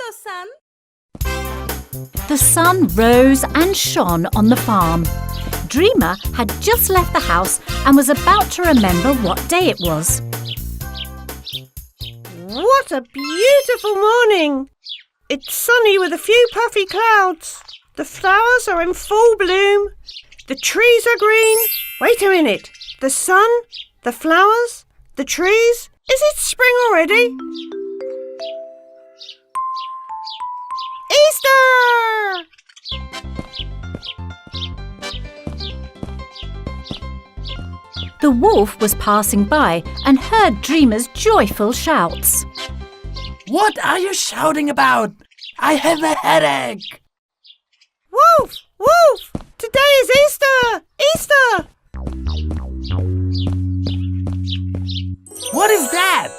Kondosan. The sun rose and shone on the farm. Dreamer had just left the house and was about to remember what day it was. What a beautiful morning! It's sunny with a few puffy clouds. The flowers are in full bloom. The trees are green. Wait a minute. The sun, the flowers, the trees. Is it spring already? Easter! The wolf was passing by and heard Dreamer's joyful shouts. What are you shouting about? I have a headache. Wolf! Wolf! Today is Easter! Easter! What is that?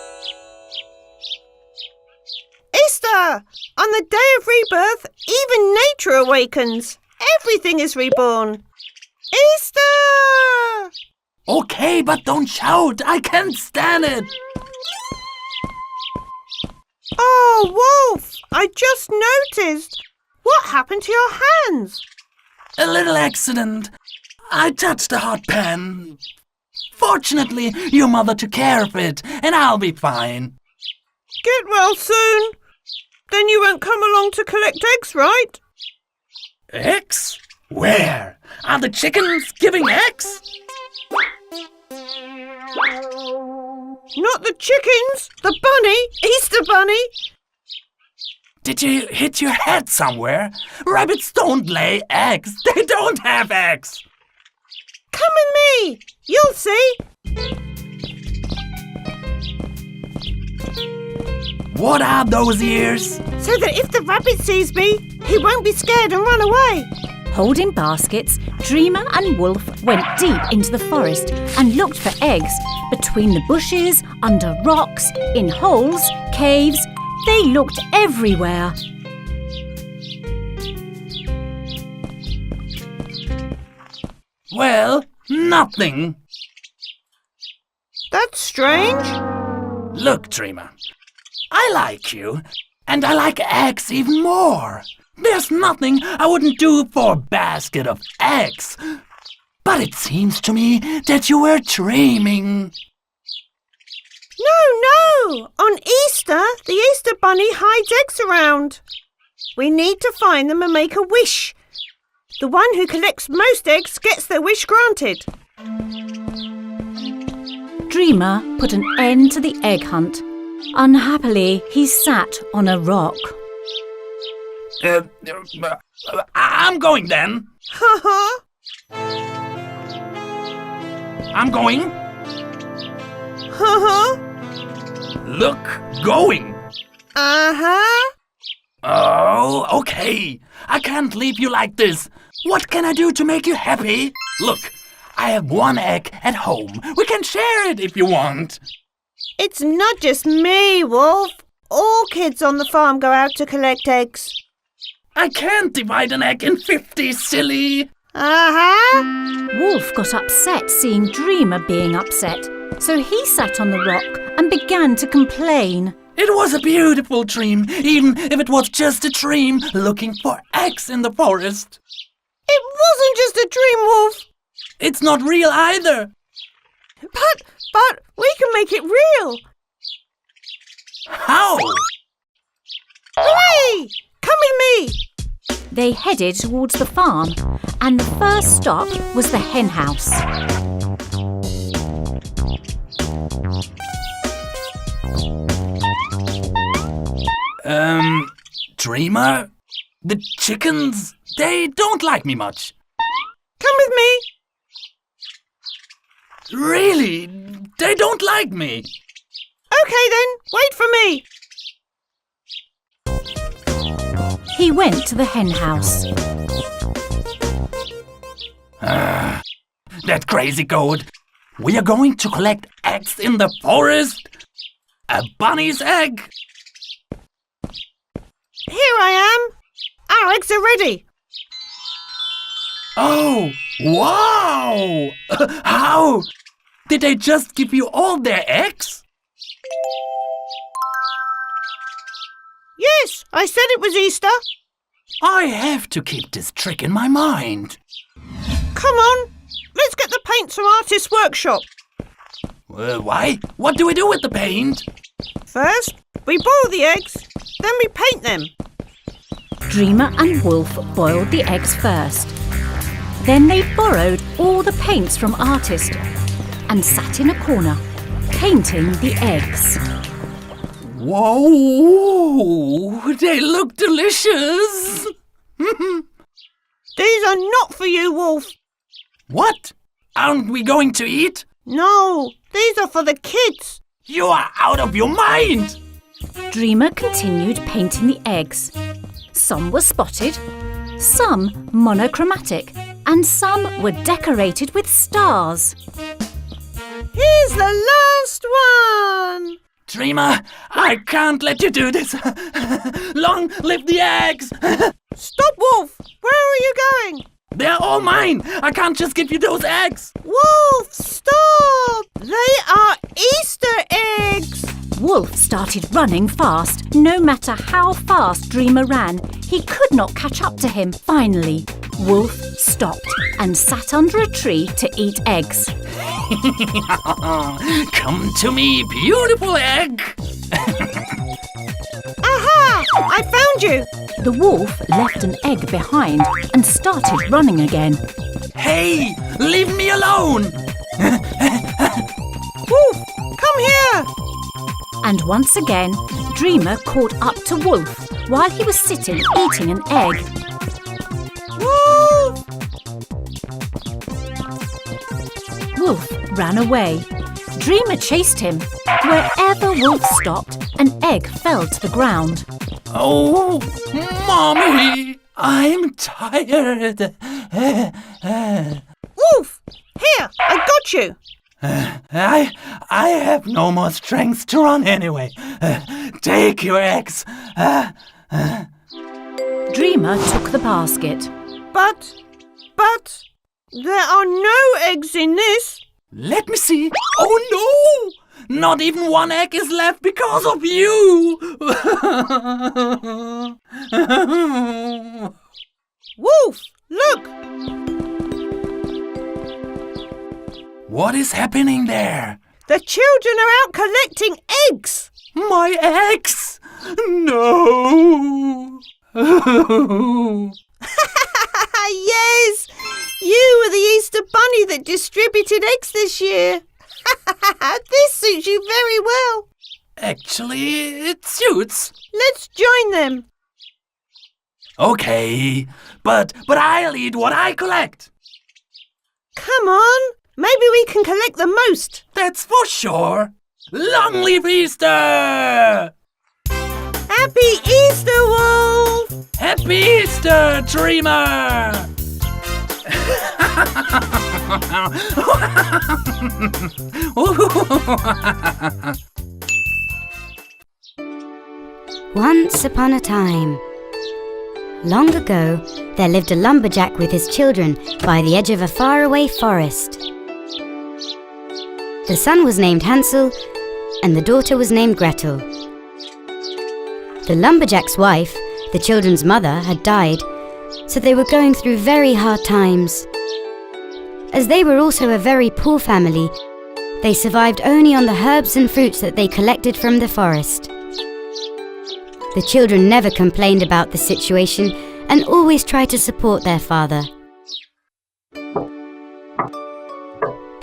Easter! On the day of rebirth, even nature awakens. Everything is reborn. Easter! Okay, but don't shout. I can't stand it. Oh, Wolf! I just noticed. What happened to your hands? A little accident. I touched a hot pan. Fortunately, your mother took care of it, and I'll be fine. Get well soon. Then you won't come along to collect eggs, right? Eggs? Where? Are the chickens giving eggs? Not the chickens, the bunny, Easter bunny. Did you hit your head somewhere? Rabbits don't lay eggs. They don't have eggs. Come with me. You'll see. What are those ears? So that if the rabbit sees me, he won't be scared and run away. Holding baskets, Dreamer and Wolf went deep into the forest and looked for eggs between the bushes, under rocks, in holes, caves. They looked everywhere. Well, nothing. That's strange. Look, Dreamer, I like you, and I like eggs even more. There's nothing I wouldn't do for a basket of eggs. But it seems to me that you were dreaming. No. On Easter, the Easter bunny hides eggs around. We need to find them and make a wish. The one who collects most eggs gets their wish granted. Dreamer put an end to the egg hunt. Unhappily, he sat on a rock. I'm going then. Ha I'm going. ha. Look, going. Uh-huh. Oh, okay. I can't leave you like this. What can I do to make you happy? Look, I have one egg at home. We can share it if you want. It's not just me, Wolf. All kids on the farm go out to collect eggs. I can't divide an egg in 50, silly. Uh-huh. Wolf got upset seeing Dreamer being upset, so he sat on the rock and began to complain. It was a beautiful dream, even if it was just a dream looking for eggs in the forest. It wasn't just a dream, Wolf. It's not real either. But we can make it real. How? Hooray! Come with me. They headed towards the farm, and the first stop was the hen house. Dreamer? The chickens, they don't like me much. Come with me. Really? They don't like me. Okay then, wait for me. He went to the hen house. That crazy goat. We are going to collect eggs in the forest? A bunny's egg? Here I am. Our eggs are ready. Oh, wow! How? Did they just give you all their eggs? Yes, I said it was Easter. I have to keep this trick in my mind. Come on, let's get the paints from Artist's workshop. Why? What do we do with the paint? First, we boil the eggs, then we paint them. Dreamer and Wolf boiled the eggs first. Then they borrowed all the paints from Artist and sat in a corner, painting the eggs. Whoa! They look delicious! These are not for you, Wolf. What? Aren't we going to eat? No, these are for the kids. You are out of your mind! Dreamer continued painting the eggs. Some were spotted, some monochromatic, and some were decorated with stars. Here's the last one. Dreamer, I can't let you do this! Long live the eggs! Stop, Wolf. Where are you going? They're all mine! I can't just give you those eggs! Wolf, stop! They are Easter eggs. Wolf started running fast. No matter how fast Dreamer ran, he could not catch up to him. Finally, Wolf stopped and sat under a tree to eat eggs. Come to me, beautiful egg! Aha! I found you. The wolf left an egg behind and started running again. Hey, leave me alone! Wolf, come here. And once again, Dreamer caught up to Wolf while he was sitting eating an egg. Wolf! Wolf ran away. Dreamer chased him. Wherever Wolf stopped, an egg fell to the ground. Oh, Mommy, I'm tired. Wolf, here, I got you. I have no more strength to run anyway. Take your eggs. Dreamer took the basket. But, there are no eggs in this. Let me see. Oh no! Not even one egg is left because of you! Wolf, look. What is happening there? The children are out collecting eggs. My eggs! No! Yes, you were the Easter bunny that distributed eggs this year. This suits you very well. Actually, it suits. Let's join them. Okay, but I'll eat what I collect. Come on, maybe we can collect the most. That's for sure. Long live Easter! Happy Easter, Wolf! Happy Easter, Dreamer! Once upon a time, long ago, there lived a lumberjack with his children by the edge of a faraway forest. The son was named Hansel, and the daughter was named Gretel. The lumberjack's wife, the children's mother, had died, so they were going through very hard times. As they were also a very poor family, they survived only on the herbs and fruits that they collected from the forest. The children never complained about the situation and always tried to support their father.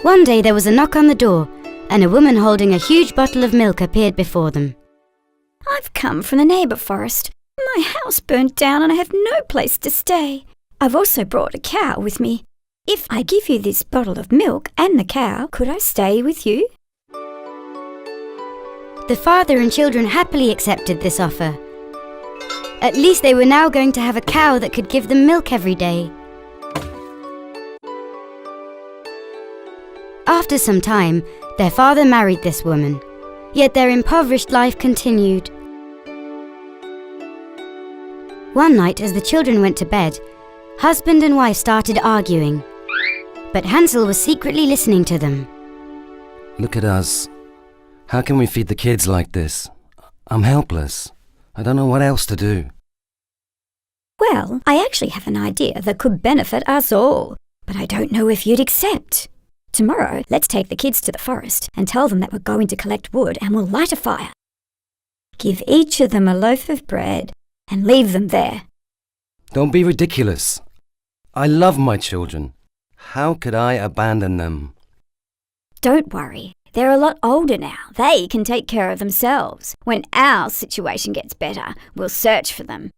One day there was a knock on the door, and a woman holding a huge bottle of milk appeared before them. I've come from the neighbour forest. My house burned down and I have no place to stay. I've also brought a cow with me. If I give you this bottle of milk and the cow, could I stay with you? The father and children happily accepted this offer. At least they were now going to have a cow that could give them milk every day. After some time, their father married this woman, yet their impoverished life continued. One night, as the children went to bed, husband and wife started arguing, but Hansel was secretly listening to them. Look at us. How can we feed the kids like this? I'm helpless. I don't know what else to do. Well, I actually have an idea that could benefit us all, but I don't know if you'd accept. Tomorrow, let's take the kids to the forest and tell them that we're going to collect wood and we'll light a fire. Give each of them a loaf of bread and leave them there. Don't be ridiculous. I love my children. How could I abandon them? Don't worry. They're a lot older now. They can take care of themselves. When our situation gets better, we'll search for them.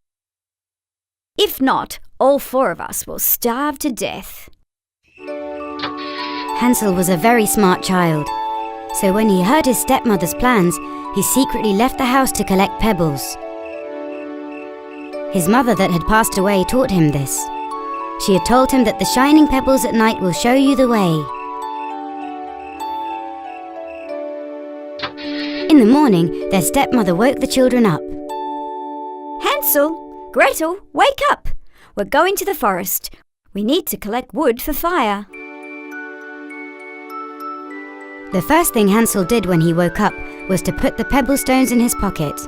If not, all 4 of us will starve to death. Hansel was a very smart child, so when he heard his stepmother's plans, he secretly left the house to collect pebbles. His mother that had passed away taught him this. She had told him that the shining pebbles at night will show you the way. In the morning, their stepmother woke the children up. Hansel, Gretel, wake up! We're going to the forest. We need to collect wood for fire. The first thing Hansel did when he woke up was to put the pebble stones in his pocket.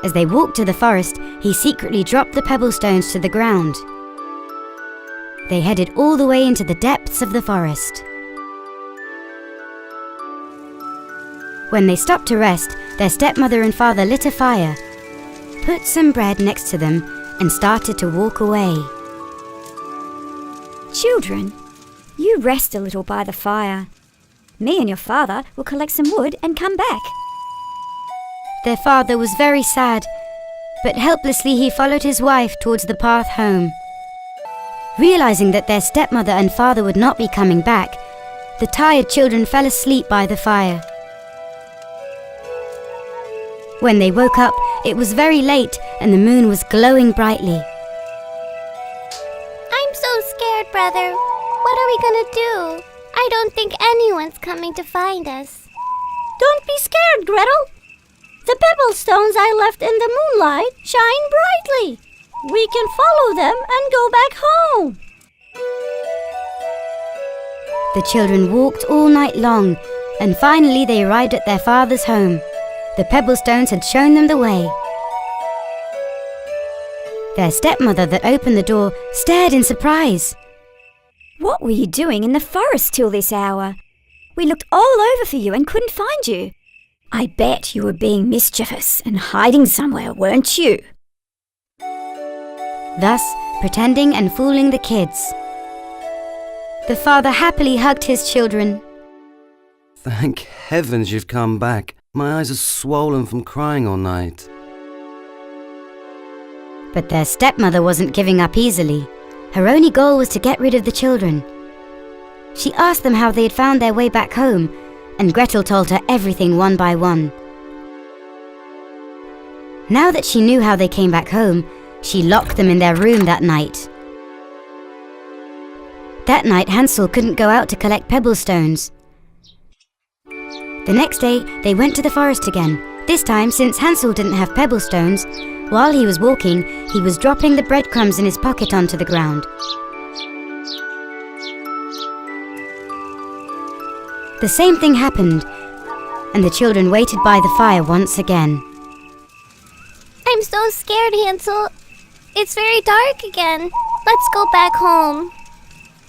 As they walked to the forest, he secretly dropped the pebble stones to the ground. They headed all the way into the depths of the forest. When they stopped to rest, their stepmother and father lit a fire, put some bread next to them, and started to walk away. Children, you rest a little by the fire. Me and your father will collect some wood and come back. Their father was very sad, but helplessly he followed his wife towards the path home. Realizing that their stepmother and father would not be coming back, the tired children fell asleep by the fire. When they woke up, it was very late and the moon was glowing brightly. I'm so scared, brother. What are we gonna do? I don't think anyone's coming to find us. Don't be scared, Gretel. The pebble stones I left in the moonlight shine brightly. We can follow them and go back home. The children walked all night long and finally they arrived at their father's home. The pebble stones had shown them the way. Their stepmother that opened the door stared in surprise. What were you doing in the forest till this hour? We looked all over for you and couldn't find you. I bet you were being mischievous and hiding somewhere, weren't you? Thus, pretending and fooling the kids. The father happily hugged his children. Thank heavens you've come back. My eyes are swollen from crying all night. But their stepmother wasn't giving up easily. Her only goal was to get rid of the children. She asked them how they had found their way back home, and Gretel told her everything one by one. Now that she knew how they came back home, she locked them in their room that night. That night, Hansel couldn't go out to collect pebble stones. The next day, they went to the forest again. This time, since Hansel didn't have pebble stones, while he was walking, he was dropping the breadcrumbs in his pocket onto the ground. The same thing happened, and the children waited by the fire once again. I'm so scared, Hansel. It's very dark again. Let's go back home.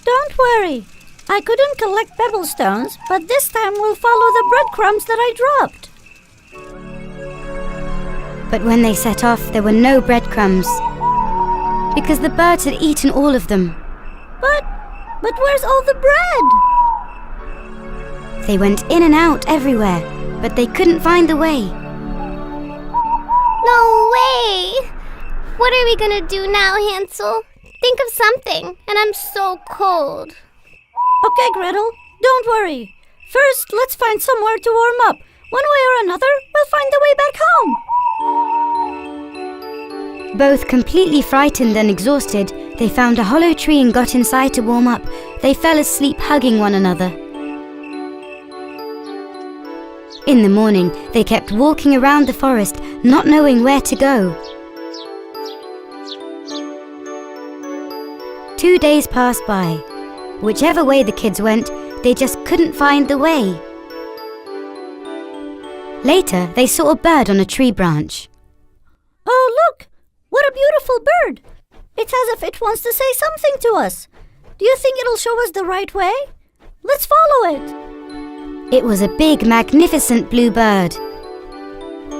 Don't worry. I couldn't collect pebble stones, but this time we'll follow the breadcrumbs that I dropped. But when they set off, there were no breadcrumbs, because the birds had eaten all of them. But where's all the bread? They went in and out everywhere, but they couldn't find the way. No way! What are we gonna do now, Hansel? Think of something, and I'm so cold. Okay, Gretel, don't worry. First, let's find somewhere to warm up. One way or another, we'll find the way back home. Both completely frightened and exhausted, they found a hollow tree and got inside to warm up. They fell asleep hugging one another. In the morning, they kept walking around the forest, not knowing where to go. 2 days passed by. Whichever way the kids went, they just couldn't find the way. Later, they saw a bird on a tree branch. Oh, look! What a beautiful bird! It's as if it wants to say something to us. Do you think it'll show us the right way? Let's follow it. It was a big, magnificent blue bird.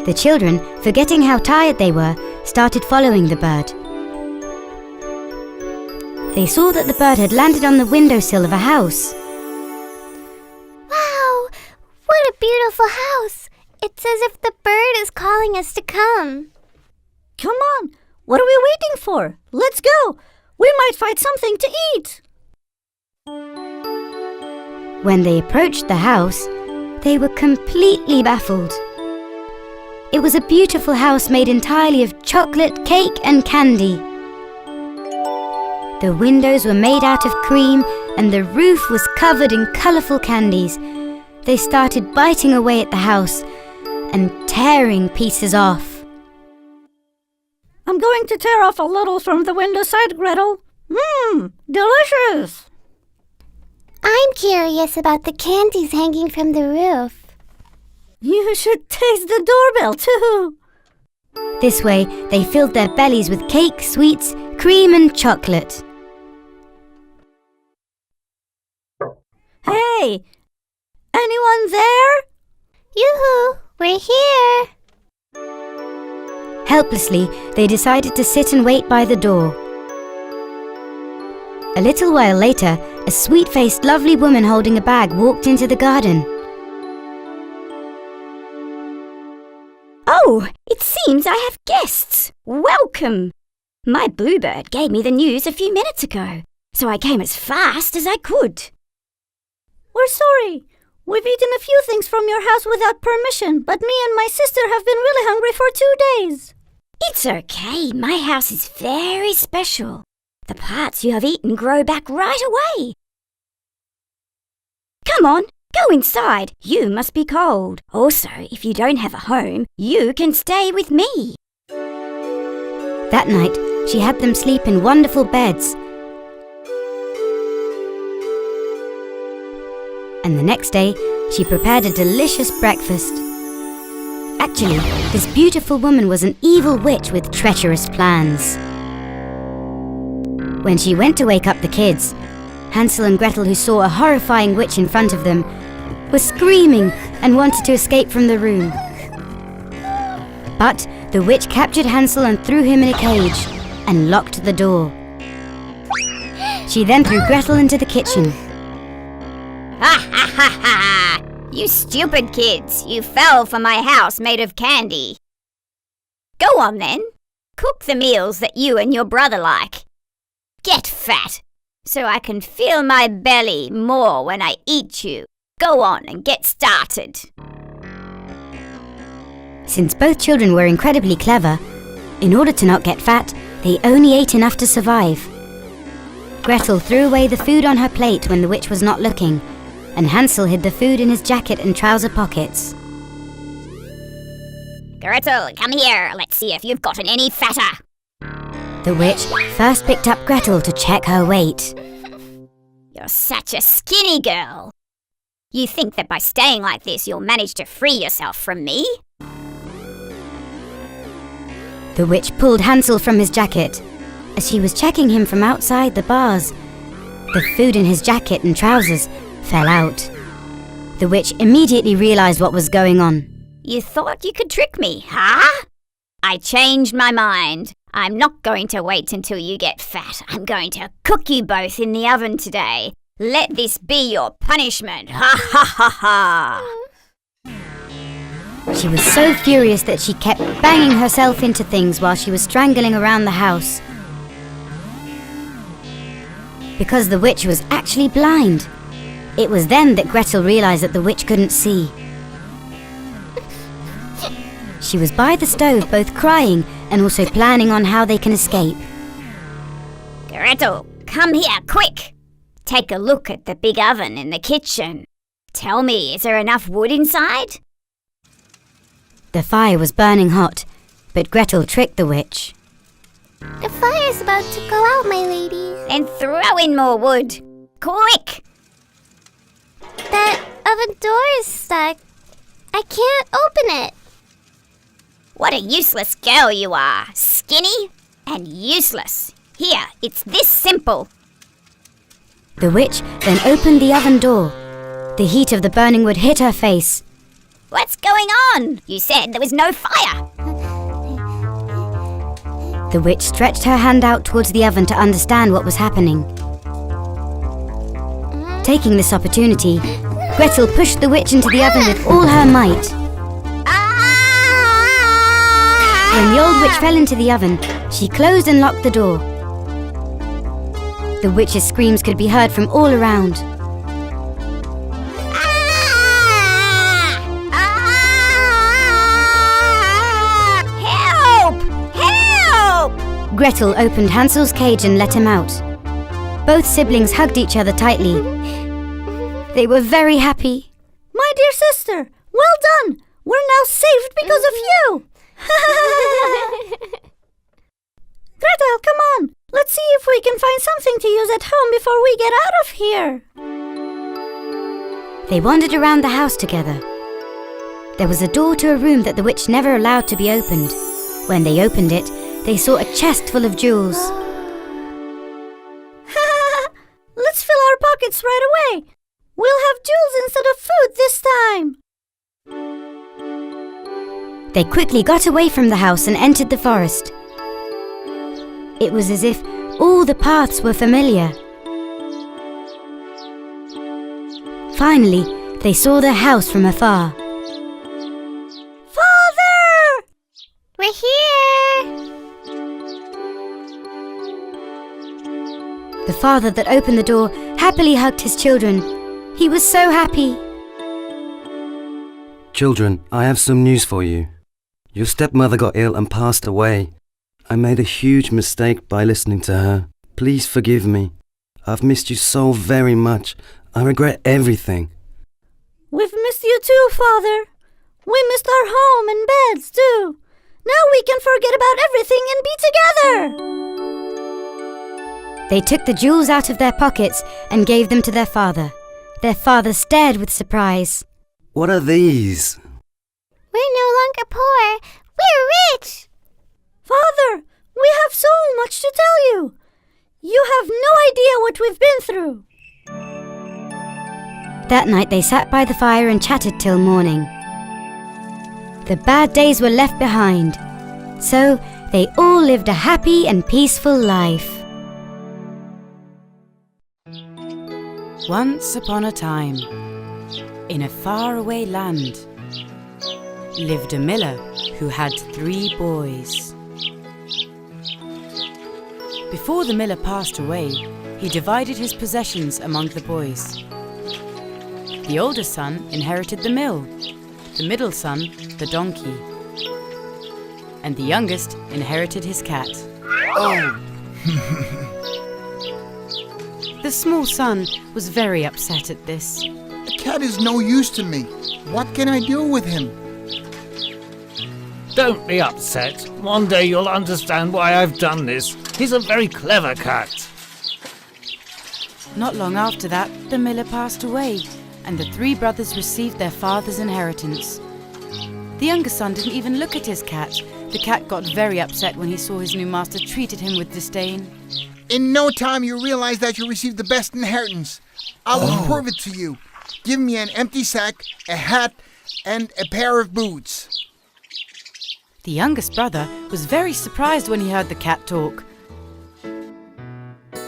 The children, forgetting how tired they were, started following the bird. They saw that the bird had landed on the windowsill of a house. Wow! What a beautiful house! It's as if the bird is calling us to come. Come on! What are we waiting for? Let's go! We might find something to eat! When they approached the house, they were completely baffled. It was a beautiful house made entirely of chocolate, cake and candy. The windows were made out of cream and the roof was covered in colourful candies. They started biting away at the house and tearing pieces off. I'm going to tear off a little from the window side, Gretel. Delicious! I'm curious about the candies hanging from the roof. You should taste the doorbell, too. This way, they filled their bellies with cake, sweets, cream and chocolate. Hey! Anyone there? Yoo-hoo! We're here! Helplessly, they decided to sit and wait by the door. A little while later, a sweet-faced, lovely woman holding a bag walked into the garden. Oh, it seems I have guests. Welcome. My bluebird gave me the news a few minutes ago, so I came as fast as I could. We're sorry. We've eaten a few things from your house without permission, but me and my sister have been really hungry for 2 days. It's okay. My house is very special. The parts you have eaten grow back right away. Come on, go inside. You must be cold. Also, if you don't have a home, you can stay with me. That night, she had them sleep in wonderful beds. And the next day, she prepared a delicious breakfast. Actually, this beautiful woman was an evil witch with treacherous plans. When she went to wake up the kids, Hansel and Gretel, who saw a horrifying witch in front of them, were screaming and wanted to escape from the room. But the witch captured Hansel and threw him in a cage and locked the door. She then threw Gretel into the kitchen. Ha ha ha ha! You stupid kids! You fell for my house made of candy. Go on then. Cook the meals that you and your brother like. Get fat, so I can feel my belly more when I eat you. Go on and get started. Since both children were incredibly clever, in order to not get fat, they only ate enough to survive. Gretel threw away the food on her plate when the witch was not looking, and Hansel hid the food in his jacket and trouser pockets. Gretel, come here. Let's see if you've gotten any fatter. The witch first picked up Gretel to check her weight. You're such a skinny girl. You think that by staying like this you'll manage to free yourself from me? The witch pulled Hansel from his jacket. As she was checking him from outside the bars, the food in his jacket and trousers fell out. The witch immediately realized what was going on. You thought you could trick me, huh? I changed my mind. I'm not going to wait until you get fat. I'm going to cook you both in the oven today. Let this be your punishment. Ha ha ha ha! She was so furious that she kept banging herself into things while she was strangling around the house. Because the witch was actually blind. It was then that Gretel realized that the witch couldn't see. She was by the stove both crying and also planning on how they can escape. Gretel, come here, quick! Take a look at the big oven in the kitchen. Tell me, is there enough wood inside? The fire was burning hot, but Gretel tricked the witch. The fire's about to go out, my lady. Then throw in more wood. Quick! That oven door is stuck. I can't open it. What a useless girl you are. Skinny and useless. Here, it's this simple. The witch then opened the oven door. The heat of the burning wood hit her face. What's going on? You said there was no fire. The witch stretched her hand out towards the oven to understand what was happening. Taking this opportunity, Gretel pushed the witch into the oven with all her might. When the old witch fell into the oven, she closed and locked the door. The witch's screams could be heard from all around. Help! Help! Gretel opened Hansel's cage and let him out. Both siblings hugged each other tightly. They were very happy. My dear sister, well done. We're now saved because of you. Gretel, come on. Let's see if we can find something to use at home before we get out of here. They wandered around the house together. There was a door to a room that the witch never allowed to be opened. When they opened it, they saw a chest full of jewels. Let's fill our pockets right away. We'll have jewels instead of food this time. They quickly got away from the house and entered the forest. It was as if all the paths were familiar. Finally, they saw their house from afar. Father! We're here. The father that opened the door happily hugged his children. He was so happy. Children, I have some news for you. Your stepmother got ill and passed away. I made a huge mistake by listening to her. Please forgive me. I've missed you so very much. I regret everything. We've missed you too, Father. We missed our home and beds too. Now we can forget about everything and be together. They took the jewels out of their pockets and gave them to their father. Their father stared with surprise. What are these? We're no longer poor. We're rich. Father, we have so much to tell you. You have no idea what we've been through. That night they sat by the fire and chatted till morning. The bad days were left behind, so they all lived a happy and peaceful life. Once upon a time, in a faraway land, lived a miller who had 3 boys. Before the miller passed away, he divided his possessions among the boys. The older son inherited the mill, the middle son the donkey, and the youngest inherited his cat. Oh! The small son was very upset at this. The cat is no use to me. What can I do with him? Don't be upset. One day you'll understand why I've done this. He's a very clever cat. Not long after that, the miller passed away, and the 3 brothers received their father's inheritance. The younger son didn't even look at his cat. The cat got very upset when he saw his new master treated him with disdain. In no time you realize that you received the best inheritance. I will prove it to you. Give me an empty sack, a hat, and a pair of boots. The youngest brother was very surprised when he heard the cat talk.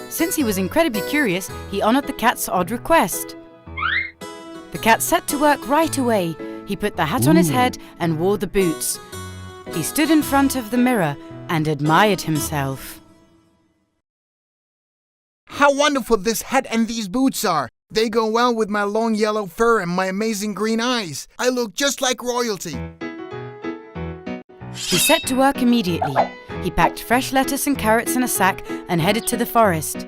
Since he was incredibly curious, he honored the cat's odd request. The cat set to work right away. He put the hat on his head and wore the boots. He stood in front of the mirror and admired himself. How wonderful this hat and these boots are. They go well with my long yellow fur and my amazing green eyes. I look just like royalty. He set to work immediately. He packed fresh lettuce and carrots in a sack and headed to the forest.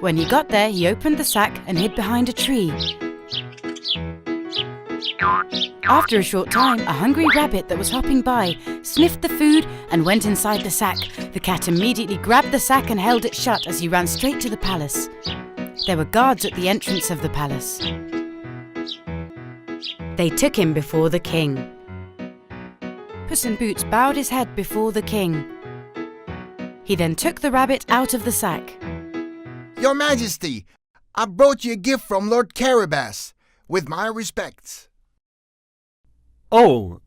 When he got there, he opened the sack and hid behind a tree. After a short time, a hungry rabbit that was hopping by sniffed the food and went inside the sack. The cat immediately grabbed the sack and held it shut as he ran straight to the palace. There were guards at the entrance of the palace. They took him before the king. Puss in Boots bowed his head before the king. He then took the rabbit out of the sack. Your Majesty, I brought you a gift from Lord Carabas, with my respects. Oh,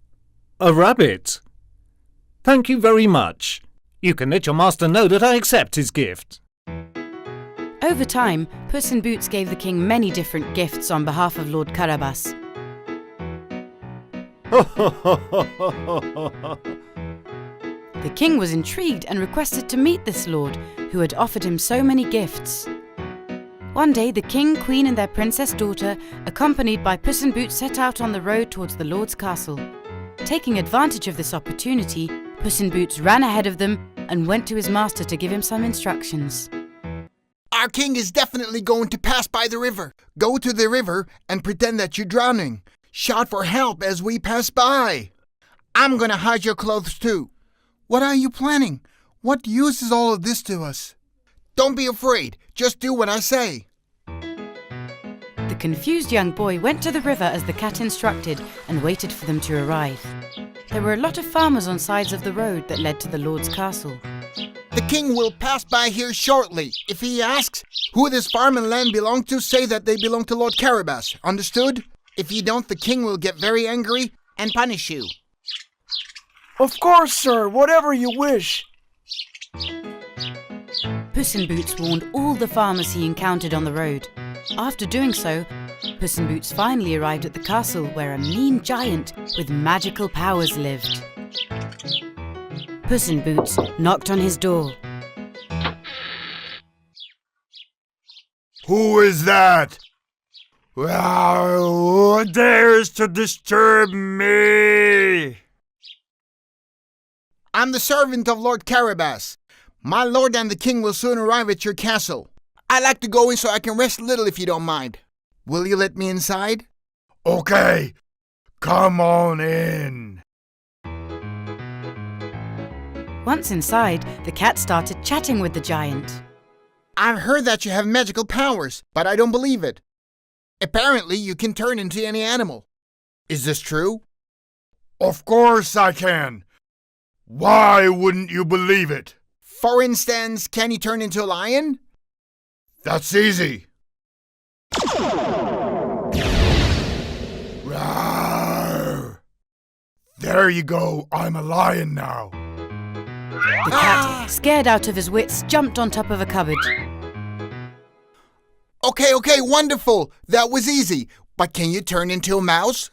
a rabbit. Thank you very much. You can let your master know that I accept his gift. Over time, Puss in Boots gave the king many different gifts on behalf of Lord Carabas. The king was intrigued and requested to meet this lord, who had offered him so many gifts. One day, the king, queen and their princess daughter, accompanied by Puss in Boots, set out on the road towards the lord's castle. Taking advantage of this opportunity, Puss in Boots ran ahead of them and went to his master to give him some instructions. Our king is definitely going to pass by the river. Go to the river and pretend that you're drowning. Shout for help as we pass by. I'm gonna hide your clothes too. What are you planning? What use is all of this to us? Don't be afraid. Just do what I say. The confused young boy went to the river as the cat instructed and waited for them to arrive. There were a lot of farmers on sides of the road that led to the lord's castle. The king will pass by here shortly. If he asks who this farm and land belong to, say that they belong to Lord Carabas. Understood? If you don't, the king will get very angry and punish you. Of course, sir. Whatever you wish. Puss in Boots warned all the farmers he encountered on the road. After doing so, Puss in Boots finally arrived at the castle where a mean giant with magical powers lived. Puss in Boots knocked on his door. Who is that? Who dares to disturb me? I'm the servant of Lord Carabas. My lord and the king will soon arrive at your castle. I'd like to go in so I can rest a little if you don't mind. Will you let me inside? Okay, come on in. Once inside, the cat started chatting with the giant. I've heard that you have magical powers, but I don't believe it. Apparently, you can turn into any animal. Is this true? Of course I can. Why wouldn't you believe it? For instance, can you turn into a lion? That's easy. Rawr. There you go. I'm a lion now. The cat, scared out of his wits, jumped on top of a cupboard. Okay, wonderful. That was easy. But can you turn into a mouse?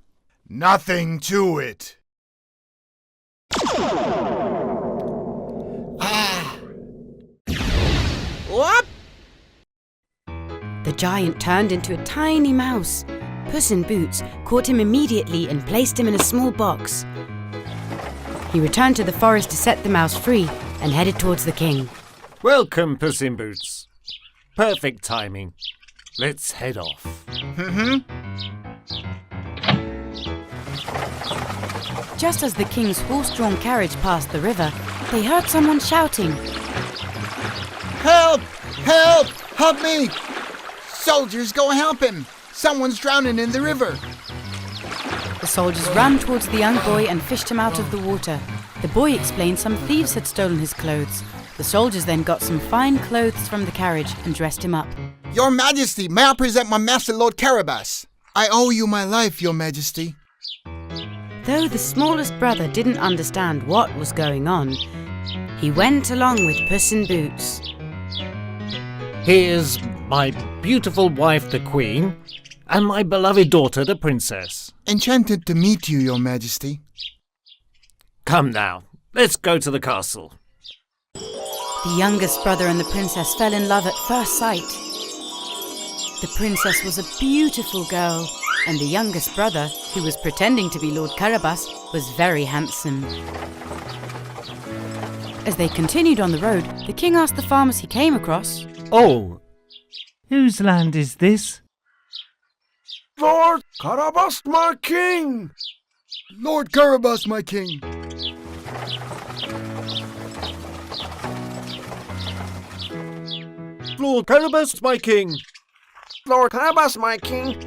Nothing to it. What? The giant turned into a tiny mouse. Puss in Boots caught him immediately and placed him in a small box. He returned to the forest to set the mouse free and headed towards the king. Welcome, Puss in Boots. Perfect timing. Let's head off. Just as the king's horse-drawn carriage passed the river, they heard someone shouting. Help! Help! Help me! Soldiers, go help him! Someone's drowning in the river. The soldiers ran towards the young boy and fished him out of the water. The boy explained some thieves had stolen his clothes. The soldiers then got some fine clothes from the carriage and dressed him up. Your Majesty, may I present my master, Lord Carabas? I owe you my life, Your Majesty. Though the smallest brother didn't understand what was going on, he went along with Puss in Boots. Here's my beautiful wife, the Queen, and my beloved daughter, the Princess. Enchanted to meet you, Your Majesty. Come now, let's go to the castle. The youngest brother and the princess fell in love at first sight. The princess was a beautiful girl, and the youngest brother, who was pretending to be Lord Carabas, was very handsome. As they continued on the road, the king asked the farmers he came across, Oh, whose land is this? Lord Carabas, my king! Lord Carabas, my king! Lord Carabas, my king! Lord Carabas, my king!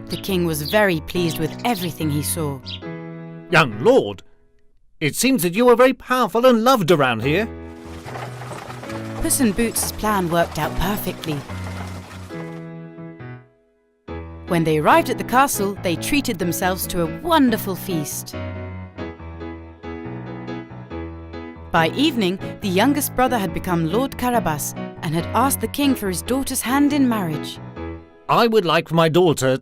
The The king was very pleased with everything he saw. Young lord, it seems that you are very powerful and loved around here. Puss in Boots' plan worked out perfectly. When they arrived at the castle, they treated themselves to a wonderful feast. By evening, the youngest brother had become Lord Carabas and had asked the king for his daughter's hand in marriage. I would like my daughter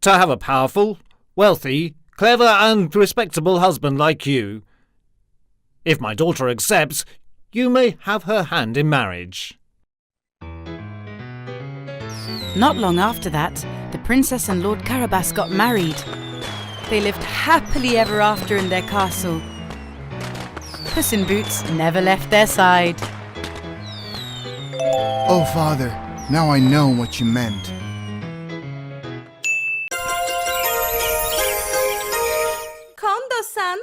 to have a powerful, wealthy, clever and respectable husband like you. If my daughter accepts, you may have her hand in marriage. Not long after that, the princess and Lord Carabas got married. They lived happily ever after in their castle. Puss in Boots never left their side. Oh, Father, now I know what you meant. Kondosan